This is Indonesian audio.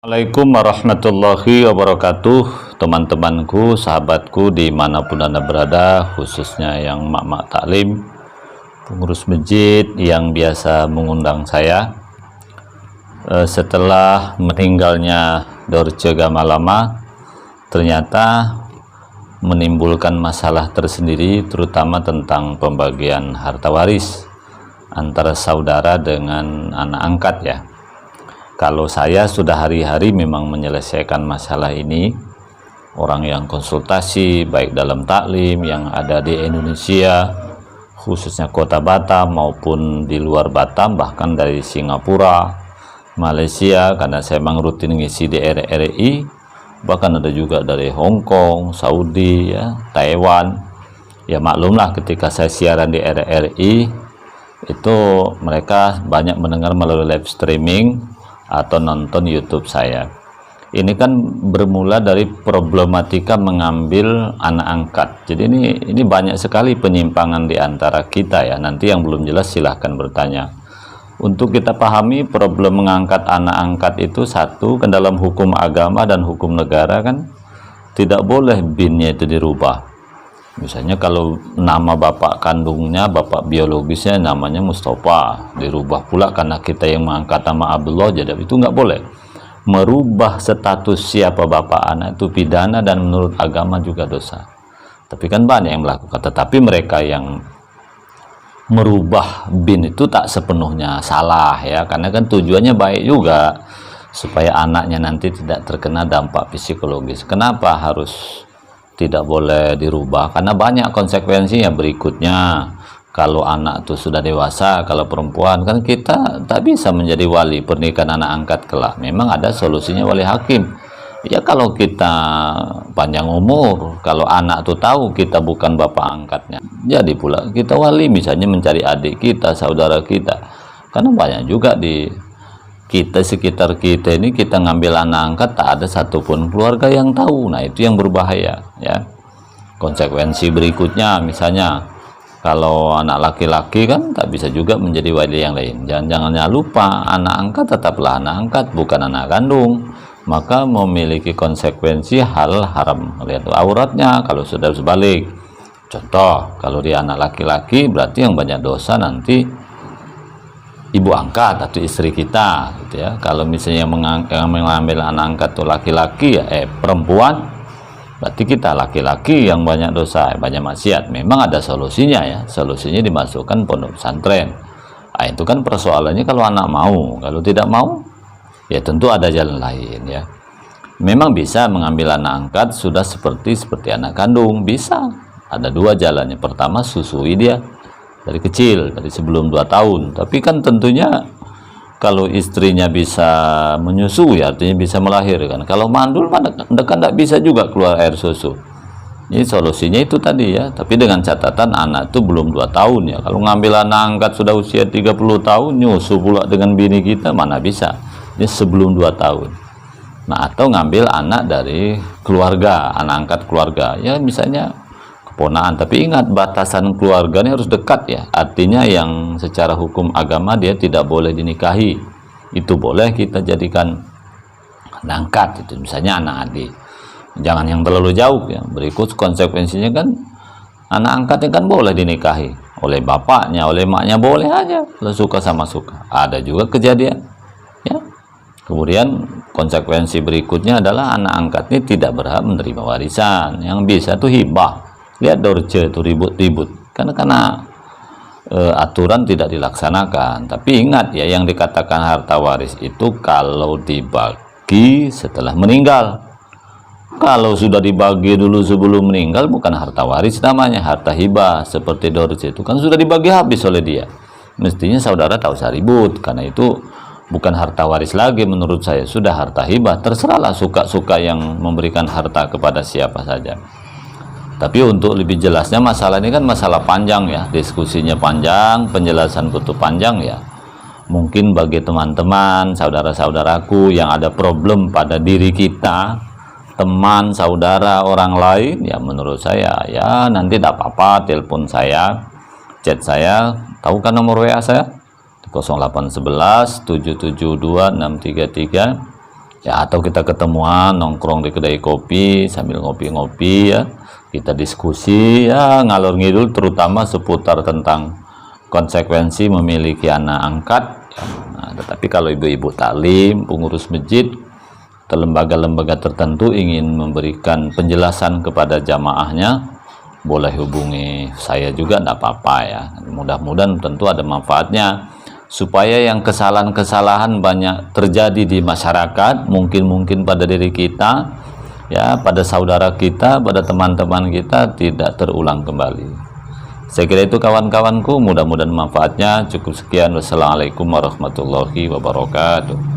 Assalamualaikum warahmatullahi wabarakatuh, teman-temanku, sahabatku dimanapun Anda berada, khususnya yang mak-mak taklim, pengurus masjid yang biasa mengundang saya. Setelah meninggalnya Dorce Gamalama, ternyata menimbulkan masalah tersendiri, terutama tentang pembagian harta waris antara saudara dengan anak angkat ya. Kalau saya sudah hari-hari memang menyelesaikan masalah ini, orang yang konsultasi baik dalam taklim yang ada di Indonesia, khususnya kota Batam maupun di luar Batam, bahkan dari Singapura, Malaysia, karena saya memang rutin ngisi di RRI, bahkan ada juga dari Hong Kong, Saudi, ya, Taiwan. Ya maklumlah ketika saya siaran di RRI, itu mereka banyak mendengar melalui live streaming atau nonton YouTube saya. Ini kan bermula dari problematika mengambil anak angkat. Jadi ini banyak sekali penyimpangan di antara kita ya. Nanti yang belum jelas silahkan bertanya. Untuk kita pahami problem mengangkat anak angkat itu, satu, ke dalam hukum agama dan hukum negara kan tidak boleh binnya itu dirubah. Misalnya kalau nama bapak kandungnya, bapak biologisnya namanya Mustafa, dirubah pula karena kita yang mengangkat nama Abdullah, jadi itu nggak boleh. Merubah status siapa bapak anak itu pidana dan menurut agama juga dosa. Tapi kan banyak yang melakukan. Tetapi mereka yang merubah bin itu tak sepenuhnya salah ya, karena kan tujuannya baik juga supaya anaknya nanti tidak terkena dampak psikologis. Kenapa harus tidak boleh dirubah? Karena banyak konsekuensinya berikutnya. Kalau anak itu sudah dewasa, kalau perempuan kan kita tak bisa menjadi wali pernikahan anak angkat kelak. Memang ada solusinya wali hakim ya. Kalau kita panjang umur, kalau anak itu tahu kita bukan bapak angkatnya, jadi pula kita wali, misalnya mencari adik kita, saudara kita. Karena banyak juga di kita sekitar kita ini, kita ngambil anak angkat tak ada satupun keluarga yang tahu. Nah itu yang berbahaya ya. Konsekuensi berikutnya misalnya kalau anak laki-laki kan tak bisa juga menjadi wali yang lain. Jangan lupa anak angkat tetaplah anak angkat, bukan anak kandung. Maka memiliki konsekuensi hal haram. Lihat auratnya kalau sudah sebalik. Contoh, kalau dia anak laki-laki berarti yang banyak dosa nanti ibu angkat atau istri kita gitu ya. Kalau misalnya yang mengambil anak angkat itu laki-laki ya, perempuan, berarti kita laki-laki yang banyak dosa, banyak maksiat. Memang ada solusinya ya. Solusinya dimasukkan pondok pesantren. Nah, itu kan persoalannya kalau anak mau. Kalau tidak mau ya tentu ada jalan lain ya. Memang bisa mengambil anak angkat sudah seperti anak kandung, bisa. Ada dua jalannya. Pertama, susui dia dari kecil, dari sebelum 2 tahun. Tapi kan tentunya kalau istrinya bisa menyusui, artinya bisa melahirkan. Kalau mandul kan tidak bisa juga keluar air susu. Ini solusinya itu tadi ya. Tapi dengan catatan anak itu belum 2 tahun ya. Kalau ngambil anak angkat sudah usia 30 tahun, nyusu pula dengan bini kita, mana bisa. Ini sebelum 2 tahun. Nah, atau ngambil anak dari keluarga, anak angkat keluarga. Ya misalnya keponaan, tapi ingat batasan keluarganya harus dekat ya. Artinya yang secara hukum agama dia tidak boleh dinikahi, itu boleh kita jadikan anak angkat itu, misalnya anak adik. Jangan yang terlalu jauh ya. Berikut konsekuensinya kan anak angkatnya kan boleh dinikahi oleh bapaknya, oleh maknya, boleh aja kalau suka sama suka. Ada juga kejadian ya. Kemudian konsekuensi berikutnya adalah anak angkat ini tidak berhak menerima warisan. Yang bisa tuh hibah. Lihat Dorce itu ribut-ribut karena aturan tidak dilaksanakan. Tapi ingat ya, yang dikatakan harta waris itu kalau dibagi setelah meninggal. Kalau sudah dibagi dulu sebelum meninggal bukan harta waris namanya, harta hibah. Seperti Dorce itu kan sudah dibagi habis oleh dia. Mestinya saudara tak usah ribut, karena itu bukan harta waris lagi menurut saya, sudah harta hibah. Terserahlah suka-suka yang memberikan harta kepada siapa saja. Tapi untuk lebih jelasnya masalah ini kan masalah panjang ya, diskusinya panjang, penjelasan butuh panjang ya. Mungkin bagi teman-teman, saudara-saudaraku yang ada problem pada diri kita, teman, saudara, orang lain, ya menurut saya ya nanti tidak apa-apa, telepon saya, chat saya, tahu kan nomor WA saya? 0811 772 633 ya, atau kita ketemuan nongkrong di kedai kopi sambil ngopi-ngopi ya, kita diskusi ya ngalor ngidul, terutama seputar tentang konsekuensi memiliki anak angkat ya. Nah, tetapi kalau ibu-ibu taklim, pengurus masjid atau lembaga-lembaga tertentu ingin memberikan penjelasan kepada jamaahnya, boleh hubungi saya juga, tidak apa-apa ya. Mudah-mudahan tentu ada manfaatnya, supaya yang kesalahan-kesalahan banyak terjadi di masyarakat, mungkin pada diri kita ya, pada saudara kita, pada teman-teman kita, tidak terulang kembali. Saya kira itu kawan-kawanku, mudah-mudahan manfaatnya. Cukup sekian, wassalamualaikum warahmatullahi wabarakatuh.